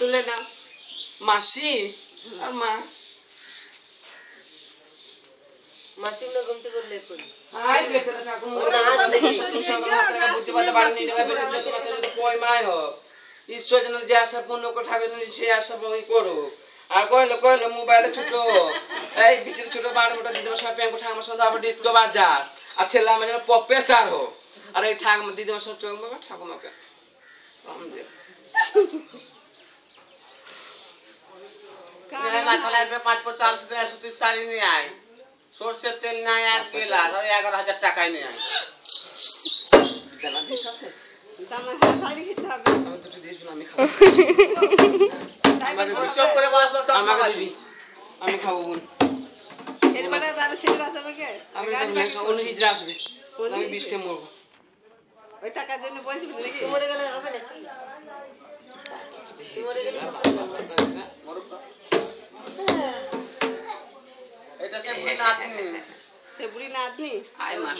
তুলে নাও মাসি আর মা মাসি না গমতে করলে কই আই বেতরে থাকো বুঝতে পারতে পারেনি এটা বেতরে কই মাই হো ঈশ্বর যেন যে আশা পূর্ণ করে থাকবে সে আশা পূর্ণ করো আর কইলো মোবাইলে ছোট এই ভিতরে ছোট 12 মোটা দিদিমার সাথে প্যাঙ্কু ঠাকুমার সাথে আবার ডিস্কো বাজার আর ছেলে আমার যেন প্রফেসর হো আর এই ঠাকুমা দিদিমার সাথে চোখ মারবে ঠাকুমাকে আমদে মাথা লাগবে 540 টাকা সুতির শাড়ি নিয়ে আয় সরষের তেল নাই আর তেল আর 11000 টাকায় নিয়ে আয় দানা দিস আছে দানা শাড়ি খেতে হবে আমি দুটো দিস বলে আমি খাবো আমাকে সব করে বাসলো তো আমাকে দিবি আমি খাবো বোন এর মানে তার ছেলে বাঁচাবে কে আমি অন্য হিজড়া আসবে আমি 20 কে মরবো ওই টাকার জন্য বলছি নাকি মরে গেলে হবে না মরে গেলে এটা সে বুড়ি নাতনি সে বুড়ি নাতনি আয় মাস